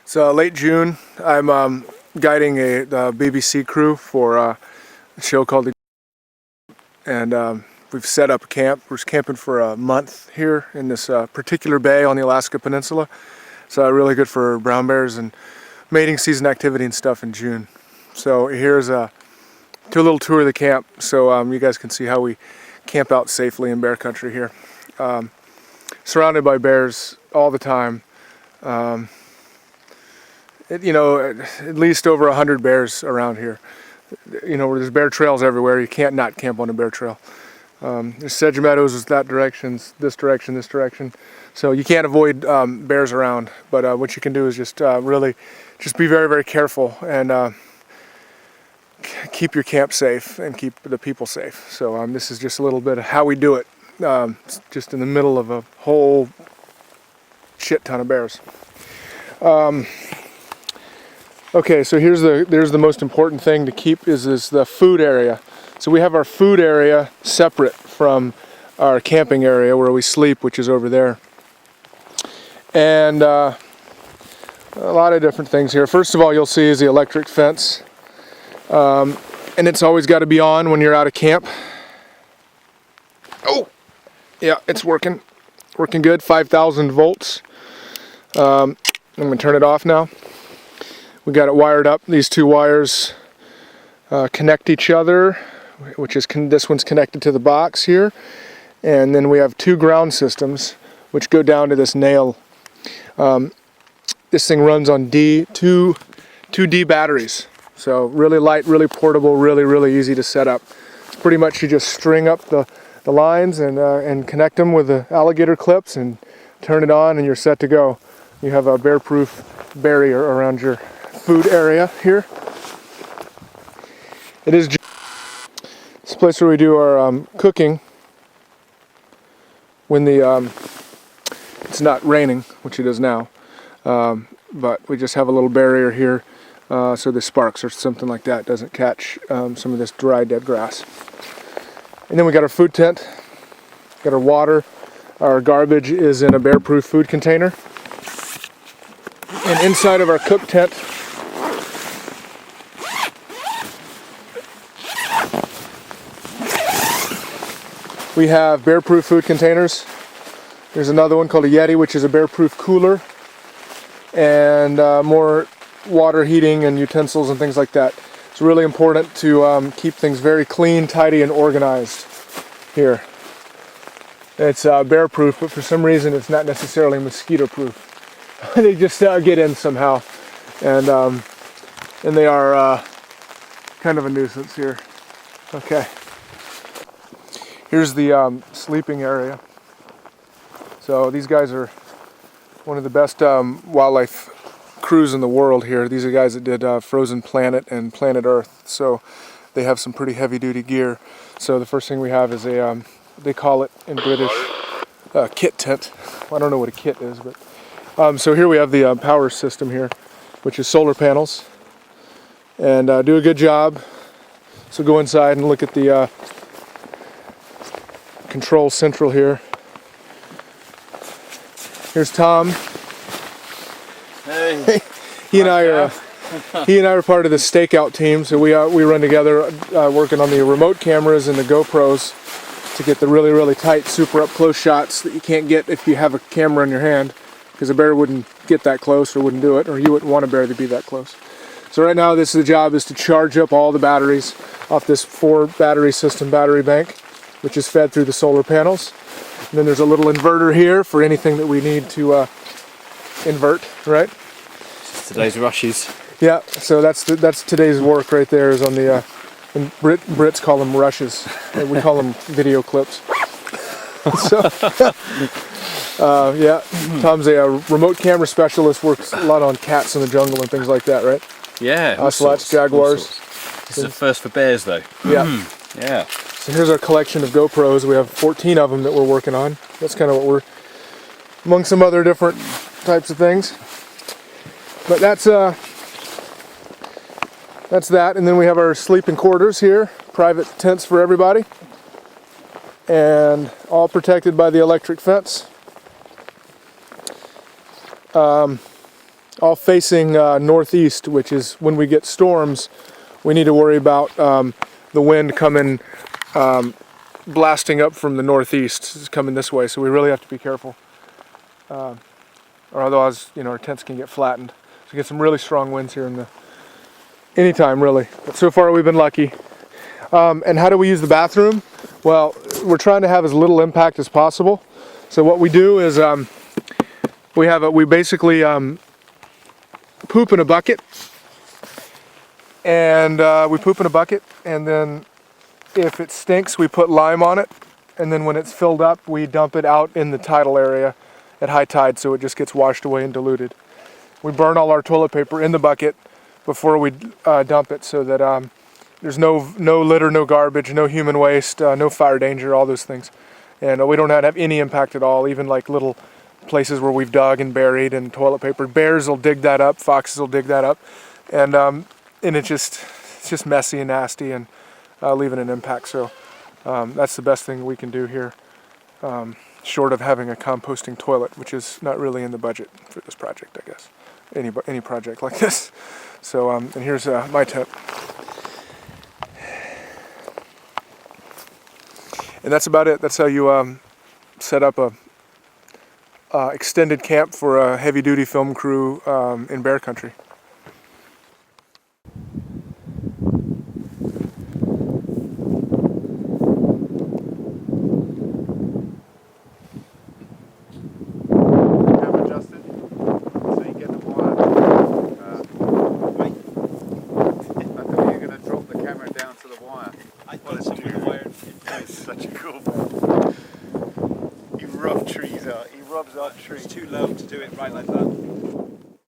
It's late June. I'm guiding a BBC crew for a show called and we've set up a camp. We're camping for a month here in this particular bay on the Alaska Peninsula. It's really good for brown bears and mating season activity and stuff in June. So here's do a little tour of the camp so you guys can see how we camp out safely in bear country here. Surrounded by bears all the time. At least over 100 bears around here. There's bear trails everywhere. You can't not camp on a bear trail. There's sedge meadows that direction, this direction. So you can't avoid bears around. But what you can do is just really be very, very careful and keep your camp safe and keep the people safe. So this is just a little bit of how we do it. Just in the middle of a whole shit ton of bears. Okay, so there's the most important thing to keep is the food area. So we have our food area separate from our camping area where we sleep, which is over there. And a lot of different things here. First of all, you'll see is the electric fence. And it's always got to be on when you're out of camp. Oh, yeah, it's working good, 5,000 volts. I'm gonna turn it off now. We got it wired up. These two wires connect each other, which is this one's connected to the box here, and then we have two ground systems which go down to this nail. This thing runs on two D batteries, so really light, really portable, really easy to set up. It's pretty much you just string up the lines and connect them with the alligator clips and turn it on, and you're set to go. You have a bear-proof barrier around your food area here. It is this place where we do our cooking when it's not raining, which it is now. But we just have a little barrier here so the sparks or something like that doesn't catch some of this dry dead grass. And then we got our food tent, got our water. Our garbage is in a bear-proof food container. And inside of our cook tent we have bear-proof food containers. There's another one called a Yeti, which is a bear-proof cooler, and more water heating and utensils and things like that. It's really important to keep things very clean, tidy, and organized here. It's bear-proof, but for some reason it's not necessarily mosquito-proof. They just get in somehow, and they are kind of a nuisance here. Okay. Here's the sleeping area. So these guys are one of the best wildlife crews in the world here. These are guys that did Frozen Planet and Planet Earth. So they have some pretty heavy-duty gear. So the first thing we have is they call it in British, kit tent. I don't know what a kit is, but so here we have the power system here, which is solar panels, and do a good job. So go inside and look at the control central here. Here's Tom. Hey. He and I are part of the Stakeout team, so we run together working on the remote cameras and the GoPros to get the really tight, super up close shots that you can't get if you have a camera in your hand, because a bear wouldn't get that close or wouldn't do it, or you wouldn't want a bear to be that close. So right now the job is to charge up all the batteries off this 4 battery system battery bank, which is fed through the solar panels. And then there's a little inverter here for anything that we need to invert, right? Today's rushes. Yeah, so that's today's work right there, is on the and Brits call them rushes, and we call them video clips. So yeah, Tom's a remote camera specialist, works a lot on cats in the jungle and things like that, right? Yeah. Ocelots, jaguars. This is a first for bears though. Yeah. Yeah. So here's our collection of GoPros. We have 14 of them that we're working on. That's kind of what we're, among some other different types of things. But that's that. And then we have our sleeping quarters here, private tents for everybody, and all protected by the electric fence. all facing northeast, which is when we get storms, we need to worry about the wind coming, blasting up from the northeast. It's coming this way, so we really have to be careful. Or otherwise, you know, our tents can get flattened. So we get some really strong winds here in the anytime, really. But so far, we've been lucky. And how do we use the bathroom? Well, we're trying to have as little impact as possible. So what we do is we basically poop in a bucket, and then if it stinks, we put lime on it, and then when it's filled up, we dump it out in the tidal area at high tide, so it just gets washed away and diluted. We burn all our toilet paper in the bucket before we dump it, so that there's no litter, no garbage, no human waste, no fire danger, all those things. And we don't have any impact at all, even like little places where we've dug and buried and toilet paper. Bears will dig that up, foxes will dig that up, and it's just messy and nasty and leaving an impact. So that's the best thing we can do here, short of having a composting toilet, which is not really in the budget for this project, I guess. Any project like this. So and here's my tent. And that's about it. That's how you set up a extended camp for a heavy-duty film crew in bear country. Camera adjusted, so you get the wire. Wait. I thought you were going to drop the camera down to the wire. I thought someone had wired. It's such a cool man. He rubs trees out. He rubs out trees. It's too low to do it right like that.